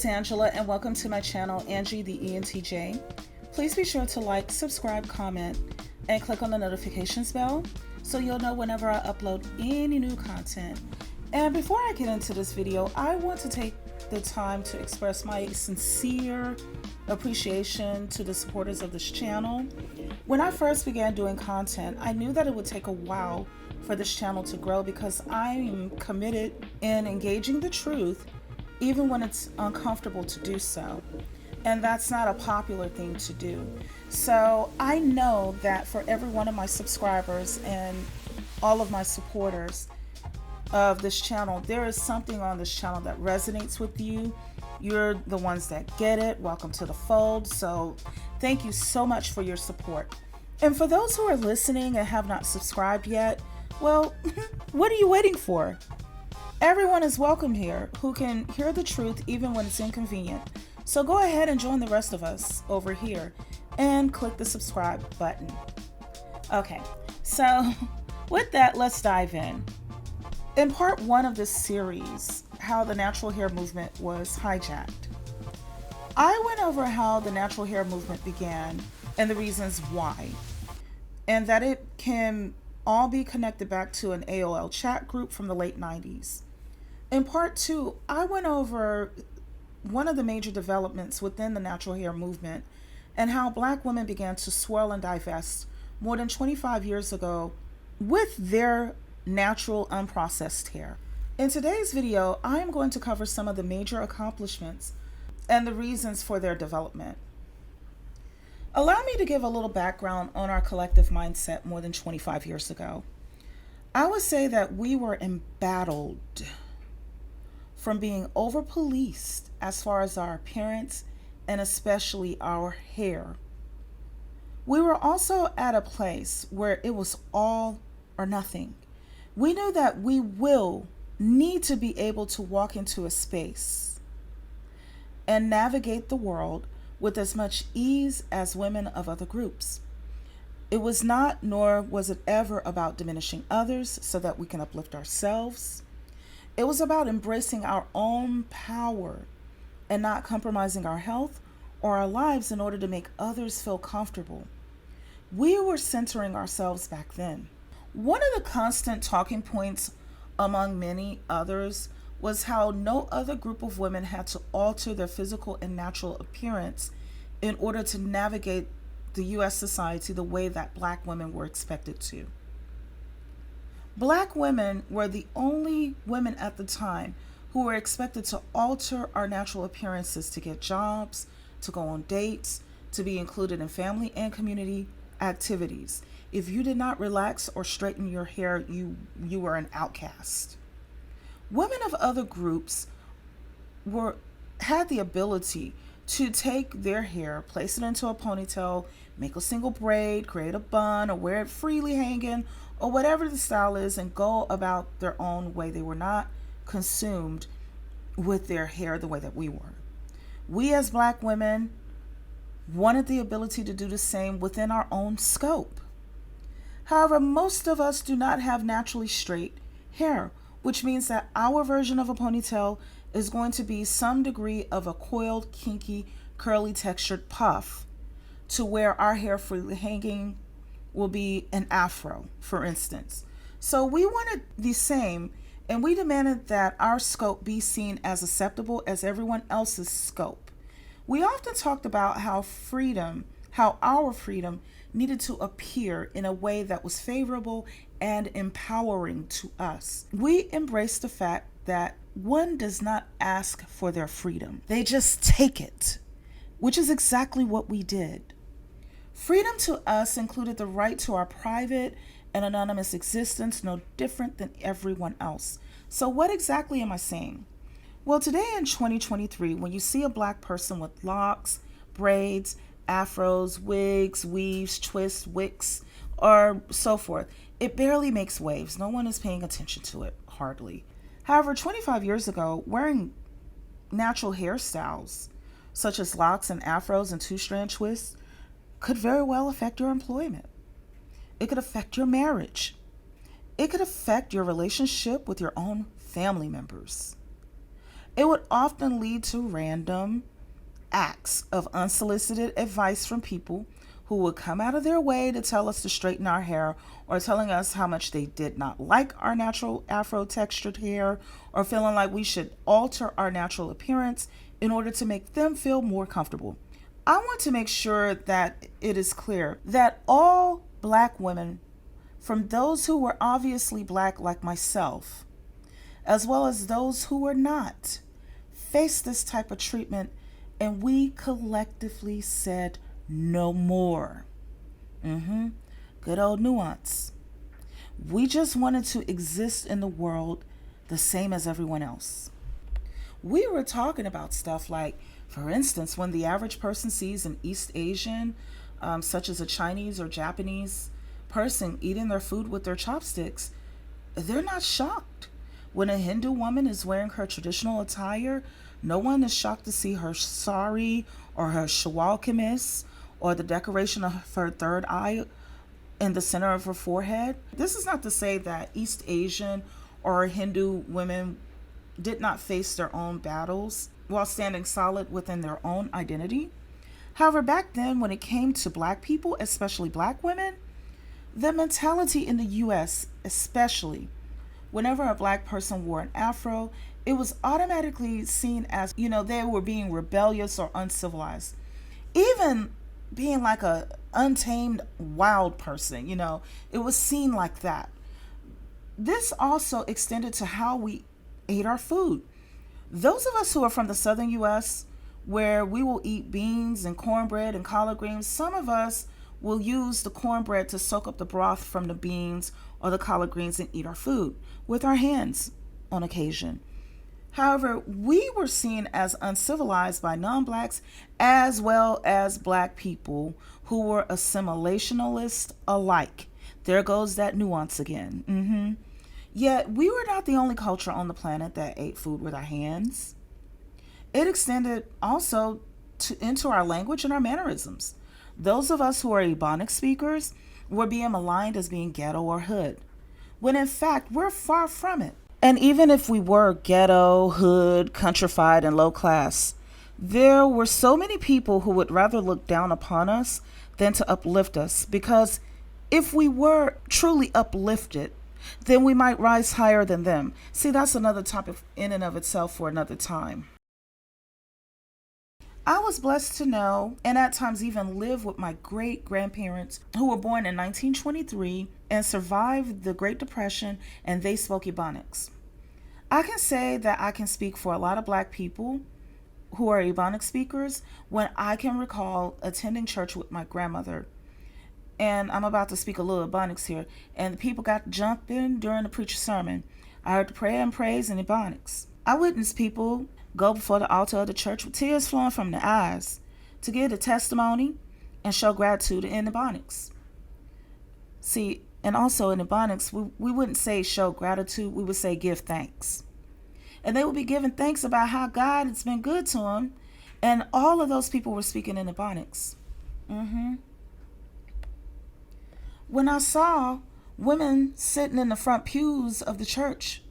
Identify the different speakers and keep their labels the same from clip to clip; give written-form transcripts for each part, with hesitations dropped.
Speaker 1: Angela, and welcome to my channel, Angie the ENTJ. Please be sure to like, subscribe, comment, and click on the notifications bell so you'll know whenever I upload any new content. And before I get into this video, I want to take the time to express my sincere appreciation to the supporters of this channel. When I first began doing content, I knew that it would take a while for this channel to grow because I'm committed in engaging the truth even when it's uncomfortable to do so. And that's not a popular thing to do. So I know that for every one of my subscribers and all of my supporters of this channel, there is something on this channel that resonates with you. You're the ones that get it. Welcome to the fold. So thank you so much for your support. And for those who are listening and have not subscribed yet, well, what are you waiting for? Everyone is welcome here who can hear the truth even when it's inconvenient. So go ahead and join the rest of us over here and click the subscribe button. Okay, so with that, let's dive in. In part one of this series, how the natural hair movement was hijacked, I went over how the natural hair movement began and the reasons why, and that it can all be connected back to an AOL chat group from the late 90s. In part two, I went over one of the major developments within the natural hair movement and how Black women began to swirl and divest more than 25 years ago with their natural unprocessed hair. In today's video, I am going to cover some of the major accomplishments and the reasons for their development. Allow me to give a little background on our collective mindset more than 25 years ago. I would say that we were embattled from being over-policed as far as our appearance and especially our hair. We were also at a place where it was all or nothing. We knew that we will need to be able to walk into a space and navigate the world with as much ease as women of other groups. It was not, nor was it ever about diminishing others so that we can uplift ourselves. It was about embracing our own power and not compromising our health or our lives in order to make others feel comfortable. We were centering ourselves back then. One of the constant talking points among many others was how no other group of women had to alter their physical and natural appearance in order to navigate the U.S. society the way that Black women were expected to. Black women were the only women at the time who were expected to alter our natural appearances to get jobs, to go on dates, to be included in family and community activities. If you did not relax or straighten your hair, you were an outcast. Women of other groups had the ability to take their hair, place it into a ponytail, make a single braid, create a bun, or wear it freely hanging, or whatever the style is, and go about their own way. They were not consumed with their hair the way that we were. We as Black women wanted the ability to do the same within our own scope. However, most of us do not have naturally straight hair, which means that our version of a ponytail is going to be some degree of a coiled, kinky, curly textured puff, to where our hair freely hanging will be an afro, for instance. So we wanted the same, and we demanded that our scope be seen as acceptable as everyone else's scope. We often talked about how our freedom needed to appear in a way that was favorable and empowering to us. We embraced the fact that one does not ask for their freedom. They just take it, which is exactly what we did. Freedom to us included the right to our private and anonymous existence, no different than everyone else. So what exactly am I saying? Well, today in 2023, when you see a Black person with locks, braids, afros, wigs, weaves, twists, wicks, or so forth, it barely makes waves. No one is paying attention to it, hardly. However, 25 years ago, wearing natural hairstyles, such as locks and afros and two-strand twists, could very well affect your employment. It could affect your marriage. It could affect your relationship with your own family members. It would often lead to random acts of unsolicited advice from people who would come out of their way to tell us to straighten our hair, or telling us how much they did not like our natural afro textured hair, or feeling like we should alter our natural appearance in order to make them feel more comfortable. I want to make sure that it is clear that all black women, from those who were obviously black like myself, as well as those who were not, faced this type of treatment, and we collectively said no more. Good old nuance. We just wanted to exist in the world the same as everyone else. We were talking about stuff like, for instance, when the average person sees an East Asian, such as a Chinese or Japanese person, eating their food with their chopsticks, they're not shocked. When a Hindu woman is wearing her traditional attire, no one is shocked to see her sari or her shawal kameez, or the decoration of her third eye in the center of her forehead. This is not to say that East Asian or Hindu women did not face their own battles while standing solid within their own identity. However, back then, when it came to black people, especially black women, the mentality in the US, especially whenever a black person wore an afro, it was automatically seen as, they were being rebellious or uncivilized. Even being like a untamed wild person, it was seen like that. This also extended to how we ate our food. Those of us who are from the southern US, where we will eat beans and cornbread and collard greens, some of us will use the cornbread to soak up the broth from the beans or the collard greens and eat our food with our hands on occasion. However, we were seen as uncivilized by non-blacks as well as black people who were assimilationalists alike. There goes that nuance again. Yet, we were not the only culture on the planet that ate food with our hands. It extended also into our language and our mannerisms. Those of us who are Ebonic speakers were being maligned as being ghetto or hood, when in fact, we're far from it. And even if we were ghetto, hood, countrified, and low class, there were so many people who would rather look down upon us than to uplift us, because if we were truly uplifted, then we might rise higher than them. See, that's another topic in and of itself for another time. I was blessed to know, and at times even live with, my great grandparents who were born in 1923 and survived the Great Depression, and they spoke Ebonics. I can say that I can speak for a lot of black people who are Ebonic speakers when I can recall attending church with my grandmother. And I'm about to speak a little Ebonics here. And the people got jumping during the preacher's sermon. I heard the prayer and praise in Ebonics. I witnessed people go before the altar of the church with tears flowing from their eyes to give a testimony and show gratitude in Ebonics. See, and also in Ebonics, we wouldn't say show gratitude, we would say give thanks. And they would be giving thanks about how God has been good to them. And all of those people were speaking in Ebonics. When I saw women sitting in the front pews of the church,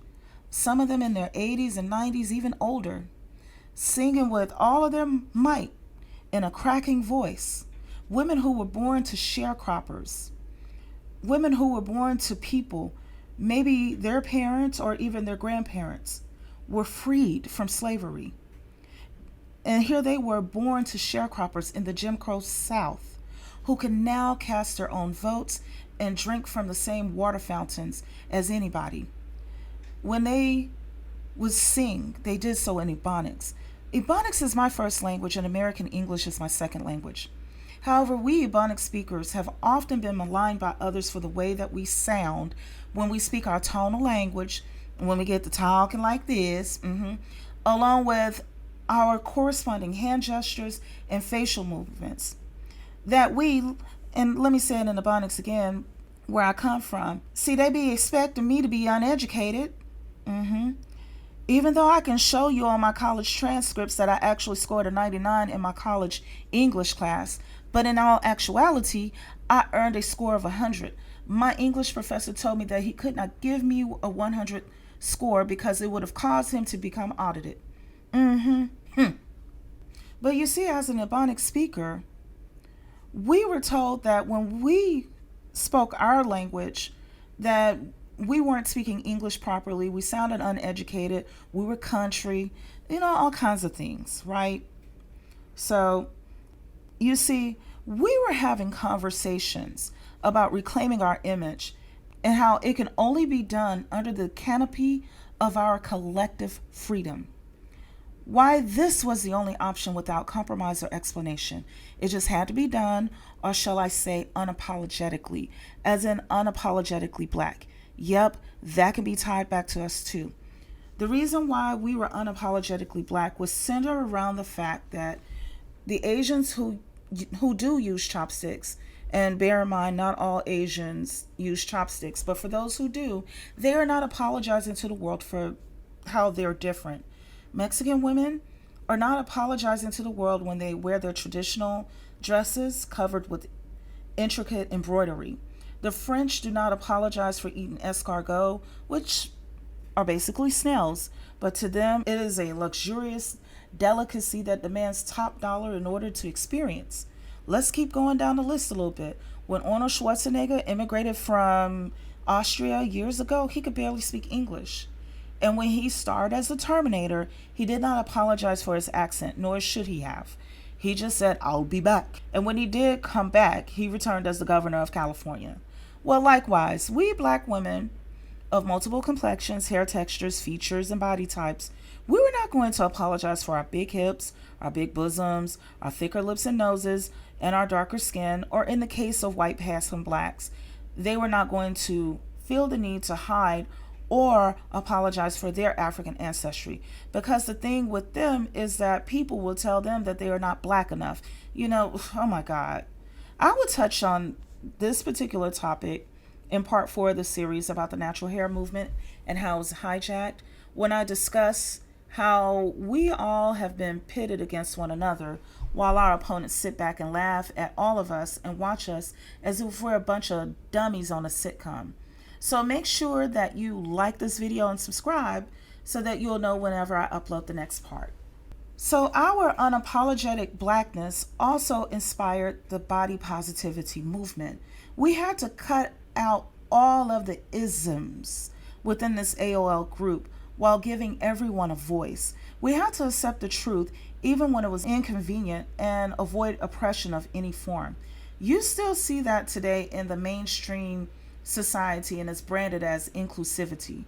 Speaker 1: some of them in their 80s and 90s, even older, singing with all of their might in a cracking voice, women who were born to sharecroppers, women who were born to people, maybe their parents or even their grandparents were freed from slavery. And here they were, born to sharecroppers in the Jim Crow South, who can now cast their own votes and drink from the same water fountains as anybody. When they would sing, they did so in Ebonics. Ebonics is my first language and American English is my second language. However, we Ebonic speakers have often been maligned by others for the way that we sound when we speak our tonal language, when we get to talking like this, along with our corresponding hand gestures and facial movements. That we, and let me say it in Ebonics again, where I come from, see, they be expecting me to be uneducated. Even though I can show you on my college transcripts that I actually scored a 99 in my college English class, but in all actuality, I earned a score of 100. My English professor told me that he could not give me a 100 score because it would have caused him to become audited. Mm-hmm. But you see, as an Ebonic speaker, we were told that when we spoke our language, that we weren't speaking English properly. We sounded uneducated. We were country, all kinds of things, right? So, you see, we were having conversations about reclaiming our image and how it can only be done under the canopy of our collective freedom. Why this was the only option without compromise or explanation. It just had to be done, or shall I say unapologetically, as in unapologetically black. Yep, that can be tied back to us too. The reason why we were unapologetically black was centered around the fact that the Asians who do use chopsticks, and bear in mind not all Asians use chopsticks, but for those who do, they are not apologizing to the world for how they're different. Mexican women are not apologizing to the world when they wear their traditional dresses covered with intricate embroidery. The French do not apologize for eating escargot, which are basically snails, but to them it is a luxurious delicacy that demands top dollar in order to experience. Let's keep going down the list a little bit. When Arnold Schwarzenegger immigrated from Austria years ago, he could barely speak English. And when he starred as the Terminator, he did not apologize for his accent, nor should he have. He just said, "I'll be back." And when he did come back, he returned as the governor of California. Well, likewise, we black women of multiple complexions, hair textures, features, and body types, we were not going to apologize for our big hips, our big bosoms, our thicker lips and noses, and our darker skin, or in the case of white passing blacks, they were not going to feel the need to hide or apologize for their African ancestry. Because the thing with them is that people will tell them that they are not black enough. Oh my God. I will touch on this particular topic in part 4 of the series about the natural hair movement and how it's hijacked when I discuss how we all have been pitted against one another while our opponents sit back and laugh at all of us and watch us as if we're a bunch of dummies on a sitcom. So make sure that you like this video and subscribe so that you'll know whenever I upload the next part. So our unapologetic blackness also inspired the body positivity movement. We had to cut out all of the isms within this AOL group while giving everyone a voice. We had to accept the truth even when it was inconvenient and avoid oppression of any form. You still see that today in the mainstream society, and it's branded as inclusivity.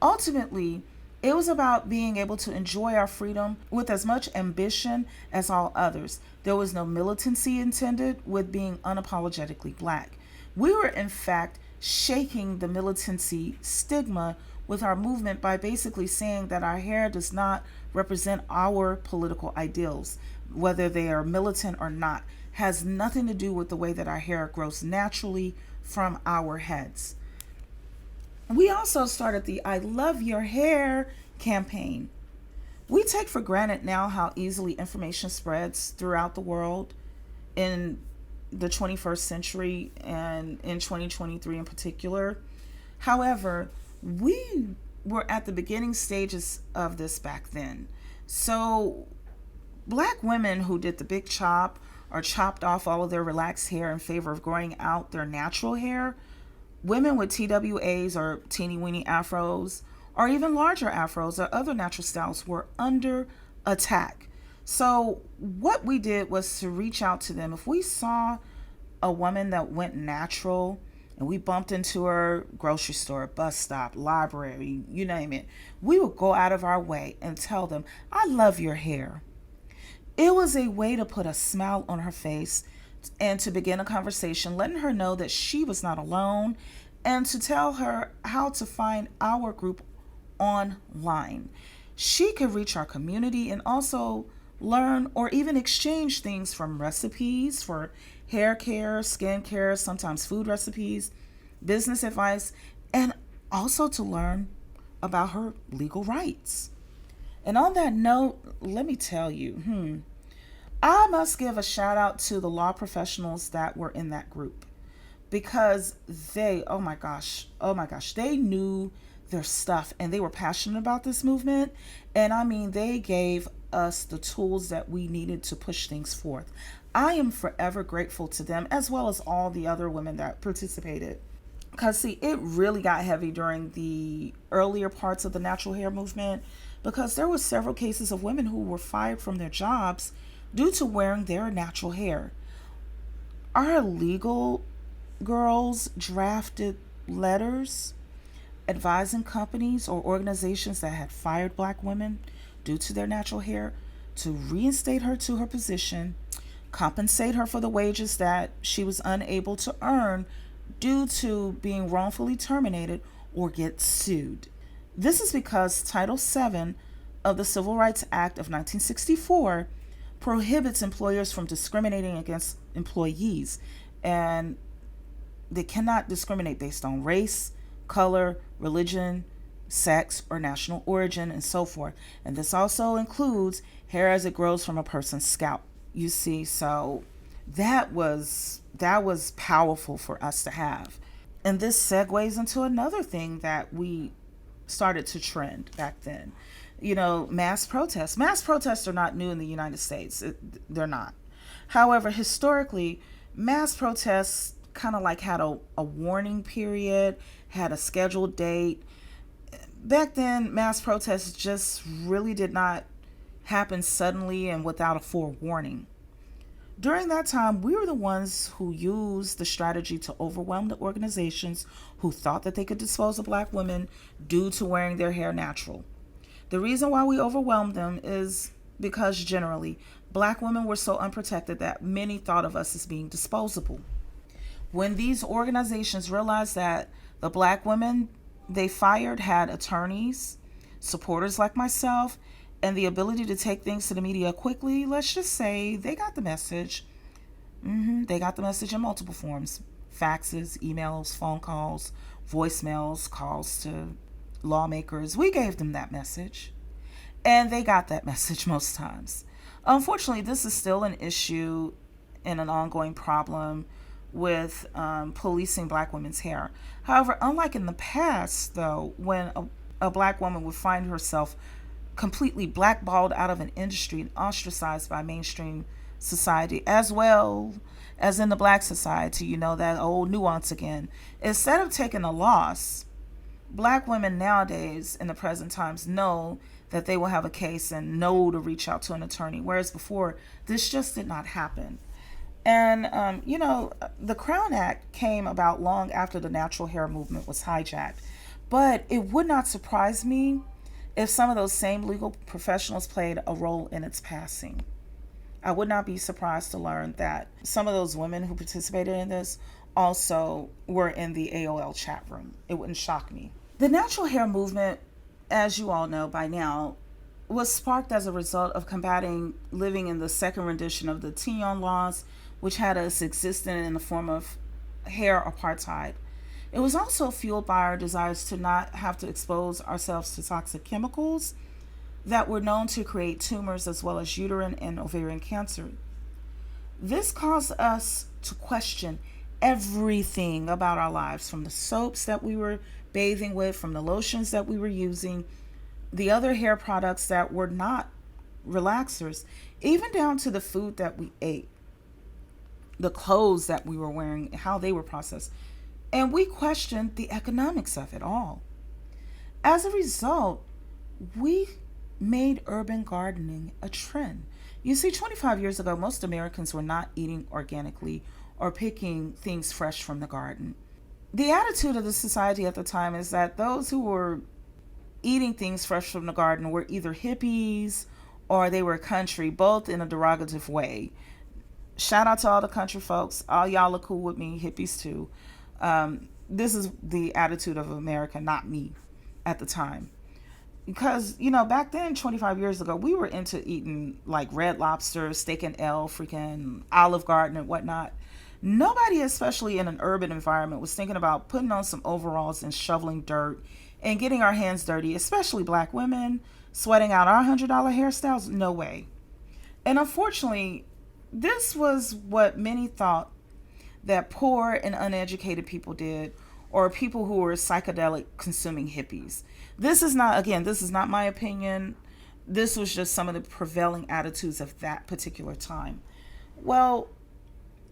Speaker 1: Ultimately, it was about being able to enjoy our freedom with as much ambition as all others. There was no militancy intended with being unapologetically black. We were, in fact, shaking the militancy stigma with our movement by basically saying that our hair does not represent our political ideals, whether they are militant or not, has nothing to do with the way that our hair grows naturally from our heads. We also started the I Love Your Hair campaign. We take for granted now how easily information spreads throughout the world in the 21st century and in 2023 in particular. However, we were at the beginning stages of this back then. So black women who did the big chop or chopped off all of their relaxed hair in favor of growing out their natural hair, women with TWAs or teeny weeny afros, or even larger afros or other natural styles were under attack. So what we did was to reach out to them. If we saw a woman that went natural and we bumped into her grocery store, bus stop, library, you name it, we would go out of our way and tell them, "I love your hair." It was a way to put a smile on her face and to begin a conversation, letting her know that she was not alone, and to tell her how to find our group online. She could reach our community and also learn or even exchange things from recipes for hair care, skin care, sometimes food recipes, business advice, and also to learn about her legal rights. And on that note, let me tell you, I must give a shout out to the law professionals that were in that group, because they, oh my gosh, they knew their stuff, and they were passionate about this movement. And I mean, they gave us the tools that we needed to push things forth. I am forever grateful to them, as well as all the other women that participated. Because, see, it really got heavy during the earlier parts of the natural hair movement, because there were several cases of women who were fired from their jobs due to wearing their natural hair. Our legal girls drafted letters advising companies or organizations that had fired black women due to their natural hair to reinstate her to her position, compensate her for the wages that she was unable to earn due to being wrongfully terminated, or get sued. This is because Title VII of the Civil Rights Act of 1964 prohibits employers from discriminating against employees, and they cannot discriminate based on race, color, religion, sex, or national origin, and so forth. And this also includes hair as it grows from a person's scalp. You see, so that was powerful for us to have. And this segues into another thing that we started to trend back then. You know, mass protests. Mass protests are not new in the United States. They're not. However, historically, mass protests kind of like had a warning period, had a scheduled date. Back then, mass protests just really did not happen suddenly and without a forewarning. During that time, we were the ones who used the strategy to overwhelm the organizations who thought that they could dispose of black women due to wearing their hair natural. The reason why we overwhelmed them is because generally, black women were so unprotected that many thought of us as being disposable. When these organizations realized that the black women they fired had attorneys, supporters like myself, and the ability to take things to the media quickly, let's just say they got the message. They got the message in multiple forms: faxes, emails, phone calls, voicemails, calls to lawmakers. We gave them that message, and they got that message most times. Unfortunately, this is still an issue and an ongoing problem with policing black women's hair. However, unlike in the past, though, when a black woman would find herself completely blackballed out of an industry and ostracized by mainstream society, as well as in the black society, you know, that old nuance again. Instead of taking a loss, black women nowadays in the present times know that they will have a case and know to reach out to an attorney, whereas before this just did not happen. And, you know, the Crown Act came about long after the natural hair movement was hijacked. But it would not surprise me if some of those same legal professionals played a role in its passing. I would not be surprised to learn that some of those women who participated in this also were in the AOL chat room. It wouldn't shock me. The natural hair movement, as you all know by now, was sparked as a result of combating living in the second rendition of the Tion laws, which had us existing in the form of hair apartheid. It was also fueled by our desires to not have to expose ourselves to toxic chemicals that were known to create tumors as well as uterine and ovarian cancer. This caused us to question everything about our lives, from the soaps that we were bathing with, from the lotions that we were using, the other hair products that were not relaxers, even down to the food that we ate, the clothes that we were wearing, how they were processed. And we questioned the economics of it all. As a result, we made urban gardening a trend. You see, 25 years ago, most Americans were not eating organically or picking things fresh from the garden. The attitude of the society at the time is that those who were eating things fresh from the garden were either hippies or they were country, both in a derogative way. Shout out to all the country folks. All y'all are cool with me, hippies too. This is the attitude of America, not me, at the time. Because, you know, back then, 25 years ago, we were into eating like Red Lobster, Steak and Ale, freaking Olive Garden and whatnot. Nobody, especially in an urban environment, was thinking about putting on some overalls and shoveling dirt and getting our hands dirty, especially black women, sweating out our $100 hairstyles. No way. And unfortunately, this was what many thought that poor and uneducated people did, or people who were psychedelic consuming hippies. This is not, again, this is not my opinion. This was just some of the prevailing attitudes of that particular time. Well,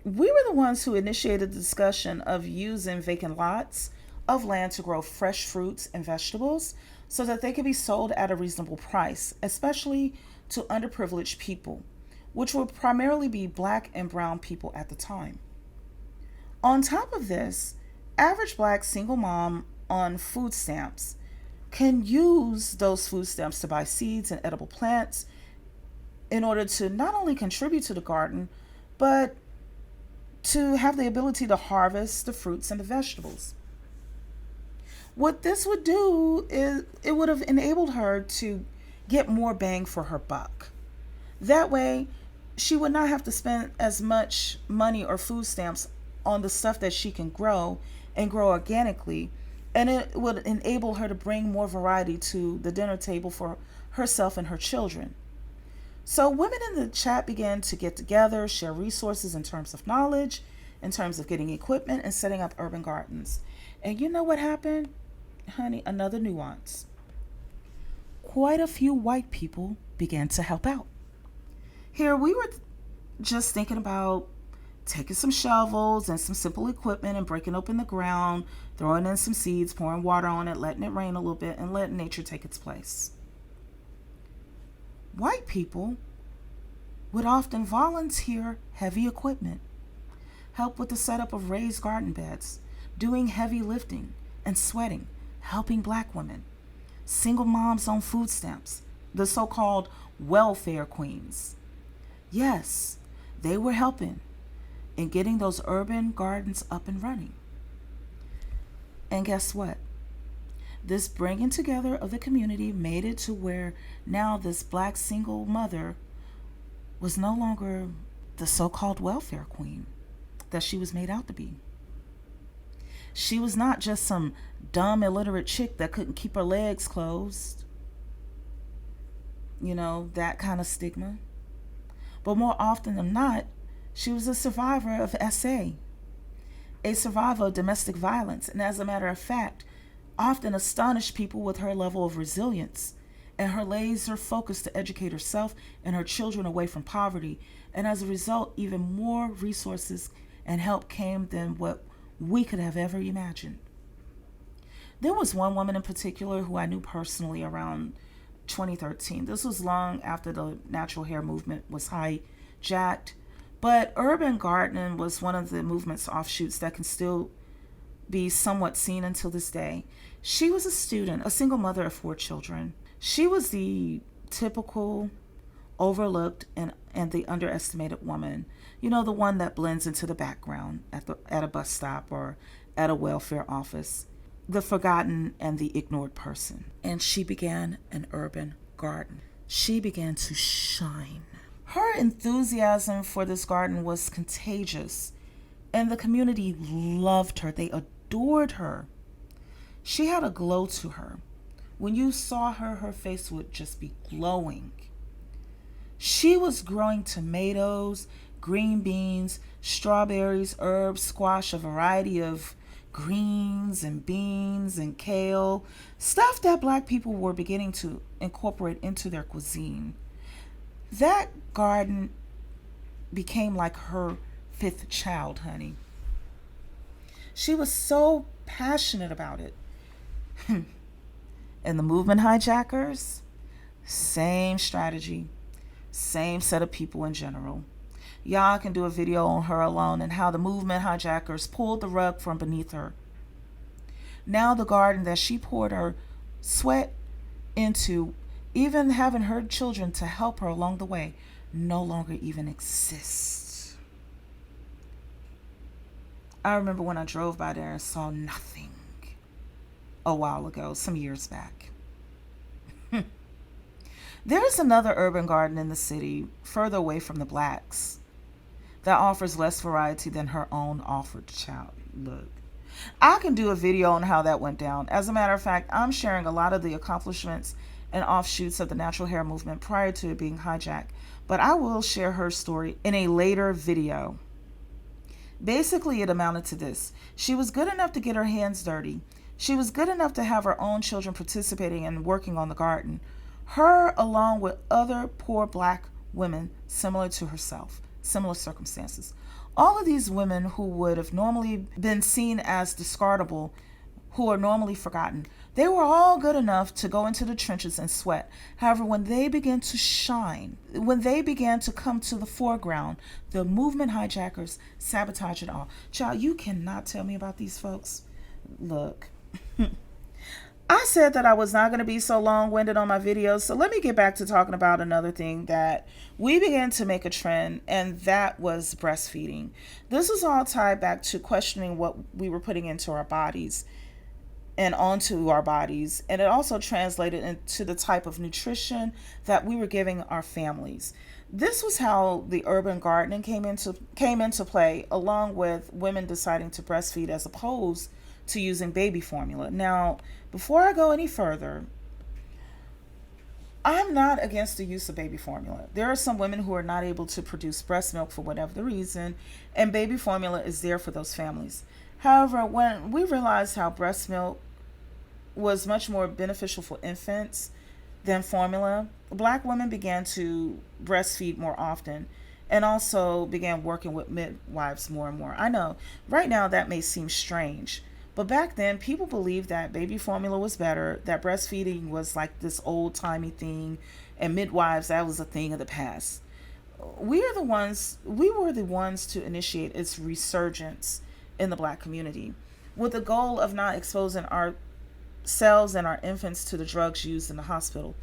Speaker 1: we were the ones who initiated the discussion of using vacant lots of land to grow fresh fruits and vegetables so that they could be sold at a reasonable price, especially to underprivileged people, which would primarily be black and brown people at the time. On top of this, average black single mom on food stamps can use those food stamps to buy seeds and edible plants in order to not only contribute to the garden, but to have the ability to harvest the fruits and the vegetables. What this would do is it would have enabled her to get more bang for her buck. That way, she would not have to spend as much money or food stamps on the stuff that she can grow and grow organically, and it would enable her to bring more variety to the dinner table for herself and her children. So women in the chat began to get together, share resources in terms of knowledge, in terms of getting equipment and setting up urban gardens. And you know what happened? Honey, another nuance. Quite a few white people began to help out. Here we were just thinking about taking some shovels and some simple equipment and breaking open the ground, throwing in some seeds, pouring water on it, letting it rain a little bit, and letting nature take its place. White people would often volunteer heavy equipment, help with the setup of raised garden beds, doing heavy lifting and sweating, helping black women, single moms on food stamps, the so-called welfare queens. Yes, they were helping in getting those urban gardens up and running. And guess what? This bringing together of the community made it to where now this black single mother was no longer the so-called welfare queen that she was made out to be. She was not just some dumb, illiterate chick that couldn't keep her legs closed. You know, that kind of stigma. But more often than not, she was a survivor of SA, a survivor of domestic violence, and as a matter of fact, often astonished people with her level of resilience and her laser focus to educate herself and her children away from poverty. And as a result, even more resources and help came than what we could have ever imagined. There was one woman in particular who I knew personally around 2013. This was long after the natural hair movement was hijacked, but urban gardening was one of the movement's offshoots that can still be somewhat seen until this day. She was a student, a single mother of 4 children. She was the typical overlooked and the underestimated woman. You know, the one that blends into the background at a bus stop or at a welfare office. The forgotten and the ignored person. And she began an urban garden. She began to shine. Her enthusiasm for this garden was contagious, and the community loved her. They adored her. She had a glow to her. When you saw her, her face would just be glowing. She was growing tomatoes, green beans, strawberries, herbs, squash, a variety of greens and beans and kale, stuff that black people were beginning to incorporate into their cuisine. That garden became like her 5th child, honey. She was so passionate about it. And the movement hijackers, same strategy, same set of people in general. Y'all can do a video on her alone and how the movement hijackers pulled the rug from beneath her. Now the garden that she poured her sweat into, even having her children to help her along the way, no longer even exists. I remember when I drove by there and saw nothing a while ago, some years back. There's another urban garden in the city, further away from the blacks, that offers less variety than her own offered child. Look, I can do a video on how that went down. As a matter of fact, I'm sharing a lot of the accomplishments and offshoots of the natural hair movement prior to it being hijacked, but I will share her story in a later video. Basically, it amounted to this: she was good enough to get her hands dirty. She was good enough to have her own children participating and working on the garden. Her, along with other poor black women similar to herself, similar circumstances. All of these women who would have normally been seen as discardable, who are normally forgotten, they were all good enough to go into the trenches and sweat. However, when they began to shine, when they began to come to the foreground, the movement hijackers sabotage it all. Child, you cannot tell me about these folks. Look, I said that I was not going to be so long-winded on my videos, so let me get back to talking about another thing that we began to make a trend, and that was breastfeeding. This was all tied back to questioning what we were putting into our bodies and onto our bodies, and it also translated into the type of nutrition that we were giving our families. This was how the urban gardening came into play, along with women deciding to breastfeed as opposed to using baby formula. Now, before I go any further, I'm not against the use of baby formula. There are some women who are not able to produce breast milk for whatever the reason, and baby formula is there for those families. However, when we realized how breast milk was much more beneficial for infants than formula, black women began to breastfeed more often and also began working with midwives more and more. I know right now that may seem strange, but back then people believed that baby formula was better, that breastfeeding was like this old-timey thing, and midwives, that was a thing of the past. We were the ones to initiate its resurgence in the black community, with the goal of not exposing ourselves and our infants to the drugs used in the hospital.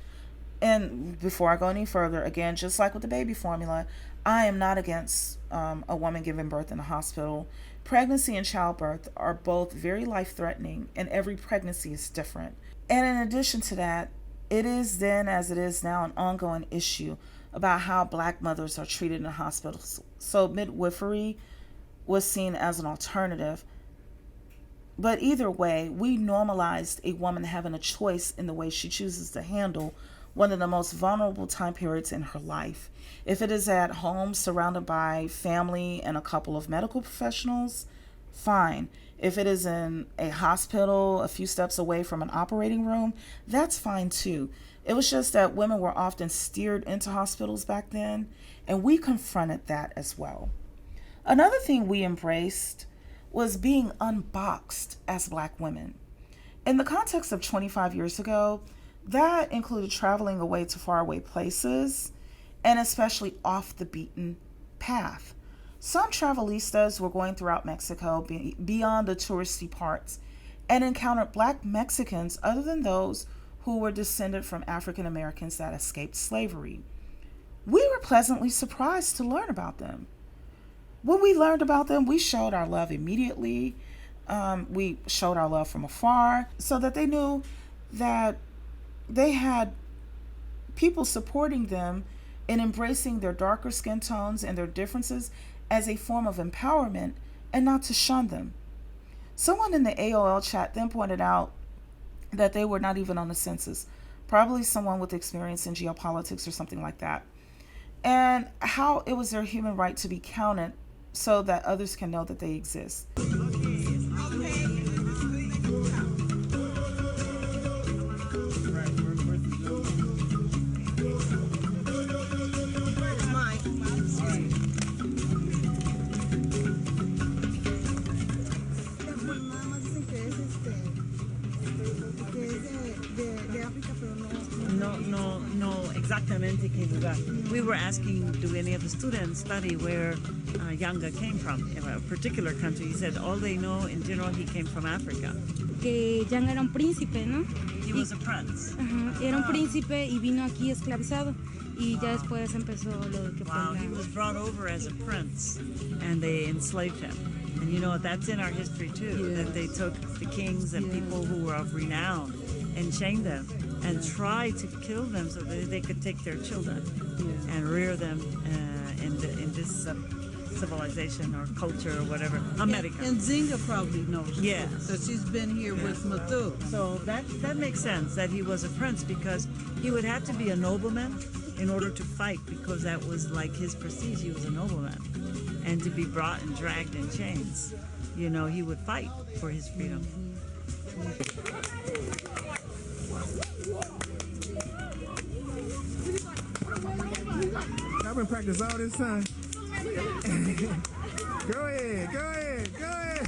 Speaker 1: And before I go any further, again, just like with the baby formula, I am not against a woman giving birth in a hospital. Pregnancy and childbirth are both very life-threatening, and every pregnancy is different. And in addition to that, it is then, as it is now, an ongoing issue about how black mothers are treated in hospitals. So midwifery was seen as an alternative. But either way, we normalized a woman having a choice in the way she chooses to handle one of the most vulnerable time periods in her life. If it is at home surrounded by family and a couple of medical professionals, fine. If it is in a hospital a few steps away from an operating room, that's fine too. It was just that women were often steered into hospitals back then, and we confronted that as well. Another thing we embraced was being unboxed as black women. In the context of 25 years ago, that included traveling away to faraway places and especially off the beaten path. Some travelistas were going throughout Mexico beyond the touristy parts and encountered black Mexicans other than those who were descended from African Americans that escaped slavery. We were pleasantly surprised to learn about them. When we learned about them, we showed our love immediately. We showed our love from afar so that they knew that they had people supporting them in embracing their darker skin tones and their differences as a form of empowerment and not to shun them. Someone in the AOL chat then pointed out that they were not even on the census, probably someone with experience in geopolitics or something like that, and how it was their human right to be counted so that others can know that they exist.
Speaker 2: No, exactamente qué lugar. We were asking, do any of the students study where Yanga came from, in a particular country? He said all they know in general, he came from Africa.
Speaker 3: Que Yanga era un príncipe, ¿no?
Speaker 2: He was a prince.
Speaker 3: Ajá, era un príncipe y vino aquí esclavizado y ya después empezó lo que
Speaker 2: Wow, he was brought over as a prince and they enslaved him. And you know, that's in our history too, that they took the kings and people who were of renown and chained them and tried to kill them so that they could take their children and rear them in this civilization or culture or whatever. America.
Speaker 4: And Zinga probably knows.
Speaker 2: Yeah.
Speaker 4: So she's been here with Mathu.
Speaker 2: So that makes sense that he was a prince, because he would have to be a nobleman in order to fight, because that was like his prestige. He was a nobleman. and to be brought and dragged in chains. You know, he would fight for his freedom.
Speaker 5: I've been practicing all this time. Go ahead, go ahead, go ahead.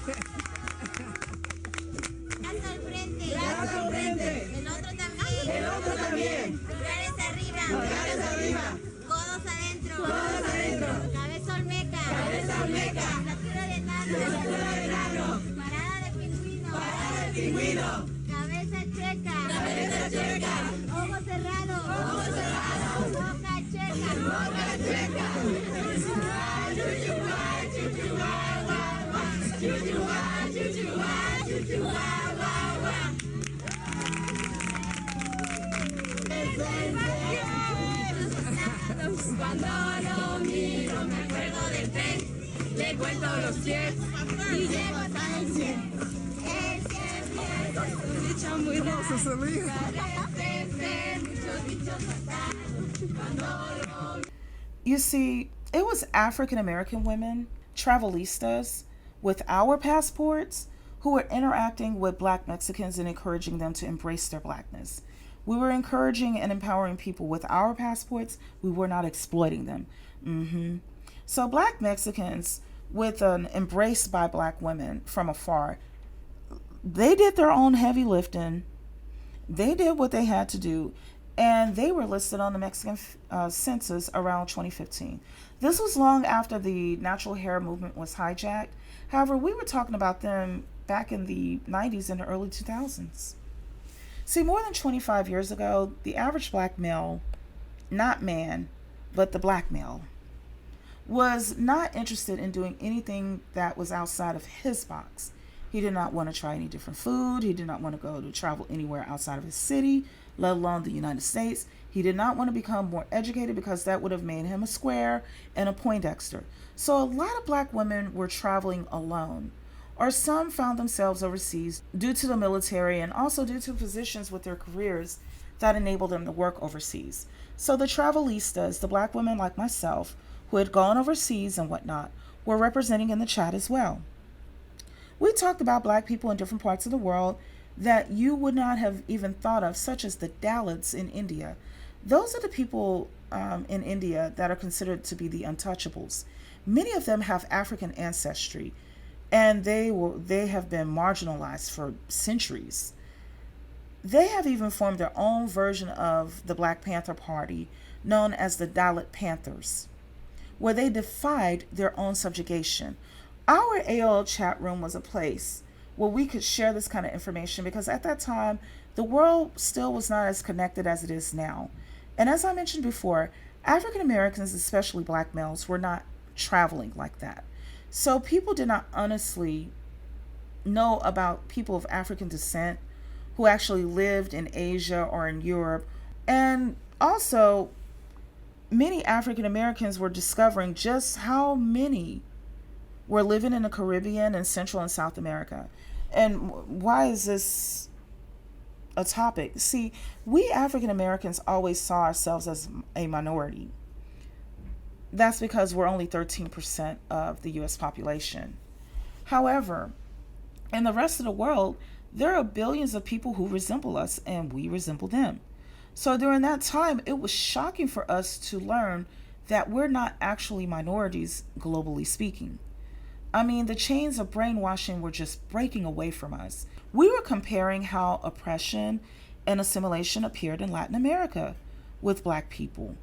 Speaker 6: Brazo al frente. Brazo al frente. El otro también. El otro también. Pulgares arriba. Pulgares arriba. Codos adentro. Codos adentro. Cabeza olmeca. Cabeza olmeca. Estatura de enano. Estatura de enano. Parada de pingüino. Parada de pingüino. Cabeza chueca. Cabeza chueca. Ojos cerrados. Ojos cerrados. Boca chueca. Boca chueca. Chuchuá, chuchuá, chuchuá, chuchuá, chuchuá, chuchuá, chuchuá. Cuando lo miro me acuerdo del tren, le cuento los pies y llego hasta el 100. El 100 dicho muy
Speaker 5: Cecilia.
Speaker 6: muchos dichos pasados. Cuando lo
Speaker 1: You see, it was African American women, travelistas, with our passports who were interacting with Black Mexicans and encouraging them to embrace their Blackness. We were encouraging and empowering people with our passports. We were not exploiting them. So Black Mexicans, with an embrace by Black women from afar, they did their own heavy lifting. They did what they had to do, and they were listed on the Mexican census around 2015. This was long after the natural hair movement was hijacked. However, we were talking about them back in the 90s and the early 2000s. See, more than 25 years ago, the average Black male, not man, but the Black male, was not interested in doing anything that was outside of his box. He did not want to try any different food. He did not want to go to travel anywhere outside of his city, let alone the United States. He did not want to become more educated because that would have made him a square and a Poindexter. So a lot of Black women were traveling alone, or some found themselves overseas due to the military and also due to positions with their careers that enabled them to work overseas. So the travelistas, the Black women like myself, who had gone overseas and whatnot, were representing in the chat as well. We talked about Black people in different parts of the world that you would not have even thought of, such as the Dalits in India. Those are the people in India that are considered to be the untouchables. Many of them have African ancestry, and they have been marginalized for centuries. They have even formed their own version of the Black Panther Party, known as the Dalit Panthers, where they defied their own subjugation. Our AOL chat room was a place where we could share this kind of information because at that time, the world still was not as connected as it is now. And as I mentioned before, African Americans, especially Black males, were not traveling like that. So people did not honestly know about people of African descent who actually lived in Asia or in Europe. And also, many African Americans were discovering just how many were living in the Caribbean and Central and South America. And why is this a topic? See, we African Americans always saw ourselves as a minority. That's because we're only 13% of the US population. However, in the rest of the world, there are billions of people who resemble us, and we resemble them. So during that time, it was shocking for us to learn that we're not actually minorities, globally speaking. I mean, the chains of brainwashing were just breaking away from us. We were comparing how oppression and assimilation appeared in Latin America with Black people,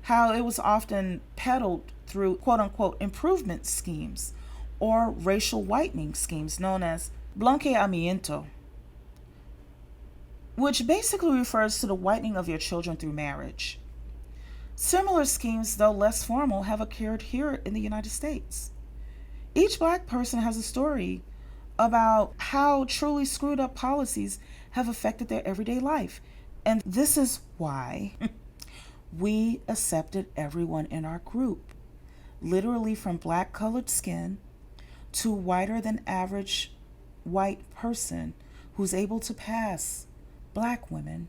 Speaker 1: how it was often peddled through quote-unquote improvement schemes or racial whitening schemes known as blanqueamiento, which basically refers to the whitening of your children through marriage. Similar schemes, though less formal, have occurred here in the United States. Each Black person has a story about how truly screwed up policies have affected their everyday life. And this is why we accepted everyone in our group, literally from Black colored skin to whiter than average white person who's able to pass Black women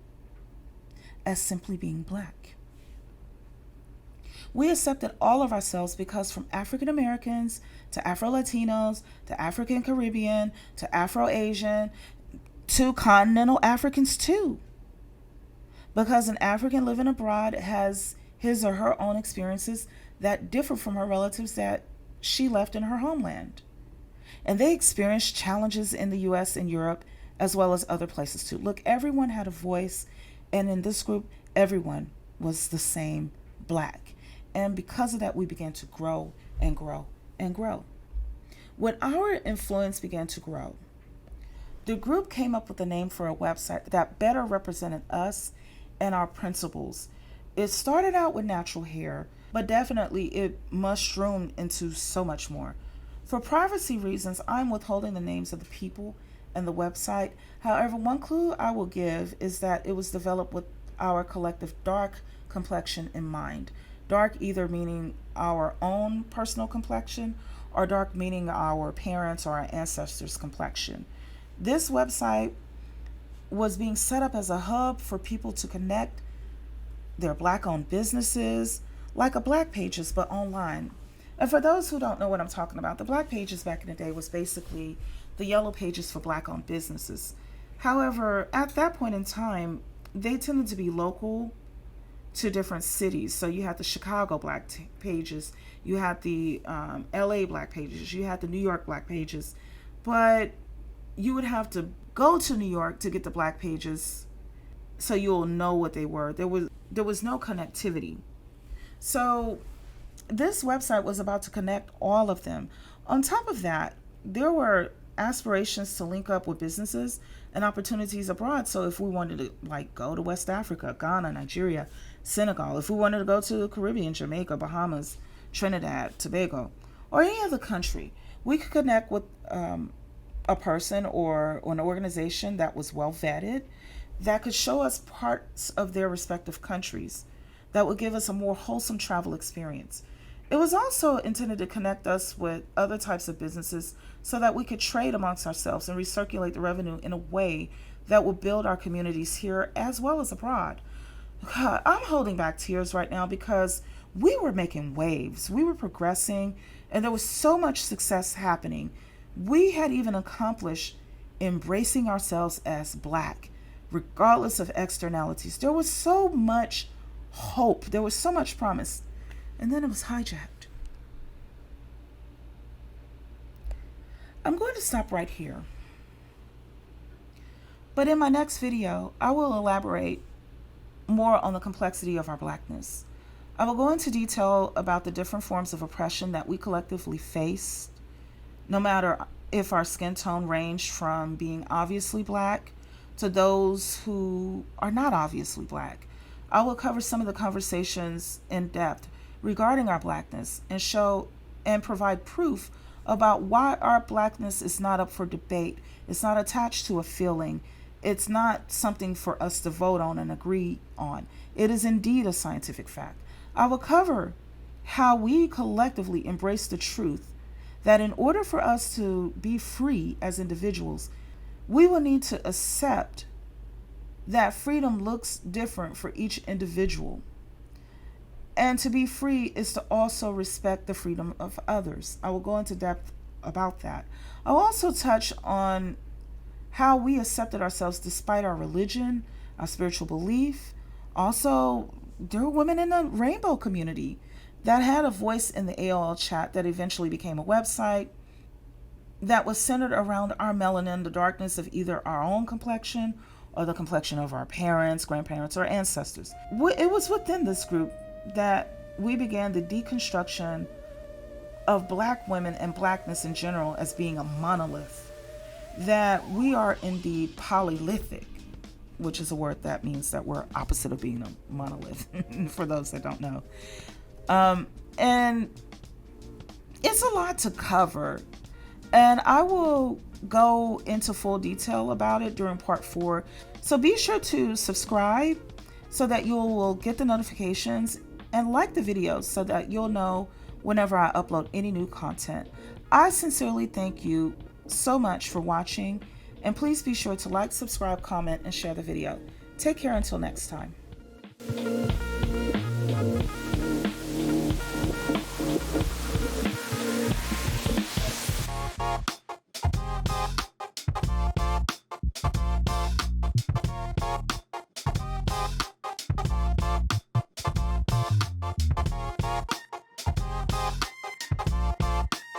Speaker 1: as simply being Black. We accepted all of ourselves because from African Americans to Afro-Latinos to African Caribbean to Afro-Asian to continental Africans too. Because an African living abroad has his or her own experiences that differ from her relatives that she left in her homeland. And they experienced challenges in the US and Europe as well as other places too. Look, everyone had a voice, and in this group, everyone was the same Black. And because of that, we began to grow and grow and grow. When our influence began to grow, the group came up with a name for a website that better represented us and our principles. It started out with natural hair, but definitely it mushroomed into so much more. For privacy reasons, I'm withholding the names of the people and the website. However, one clue I will give is that it was developed with our collective dark complexion in mind. Dark either meaning our own personal complexion or dark meaning our parents or our ancestors' complexion. This website was being set up as a hub for people to connect their Black-owned businesses, like a Black Pages, but online. And for those who don't know what I'm talking about, the Black Pages back in the day was basically the yellow pages for Black-owned businesses. However, at that point in time, they tended to be local to different cities. So you had the Chicago Black Pages, you had the LA Black Pages, you had the New York Black Pages, but you would have to go to New York to get the Black Pages so you'll know what they were. There was no connectivity. So this website was about to connect all of them. On top of that, there were aspirations to link up with businesses and opportunities abroad. So if we wanted to go to West Africa, Ghana, Nigeria, Senegal, if we wanted to go to the Caribbean, Jamaica, Bahamas, Trinidad, Tobago, or any other country, we could connect with a person or an organization that was well vetted, that could show us parts of their respective countries, that would give us a more wholesome travel experience. It was also intended to connect us with other types of businesses so that we could trade amongst ourselves and recirculate the revenue in a way that would build our communities here as well as abroad. God, I'm holding back tears right now because we were making waves. We were progressing, and there was so much success happening. We had even accomplished embracing ourselves as Black, regardless of externalities. There was so much hope. There was so much promise. And then it was hijacked. I'm going to stop right here. But in my next video, I will elaborate more on the complexity of our Blackness. I will go into detail about the different forms of oppression that we collectively face, no matter if our skin tone ranged from being obviously Black to those who are not obviously Black. I will cover some of the conversations in depth regarding our Blackness and show and provide proof about why our Blackness is not up for debate. It's not attached to a feeling. It's not something for us to vote on and agree on. It is indeed a scientific fact. I will cover how we collectively embrace the truth that in order for us to be free as individuals, we will need to accept that freedom looks different for each individual. And to be free is to also respect the freedom of others. I will go into depth about that. I'll also touch on how we accepted ourselves despite our religion, our spiritual belief. Also, there were women in the rainbow community that had a voice in the AOL chat that eventually became a website that was centered around our melanin, the darkness of either our own complexion or the complexion of our parents, grandparents, or ancestors. It was within this group that we began the deconstruction of Black women and Blackness in general as being a monolith, that we are indeed polylythic, which is a word that means that we're opposite of being a monolith, for those that don't know. And it's a lot to cover, and I will go into full detail about it during part 4. So be sure to subscribe so that you will get the notifications, and like the videos so that you'll know whenever I upload any new content. I sincerely thank you so much for watching, and please be sure to like, subscribe, comment, and share the video. Take care until next time.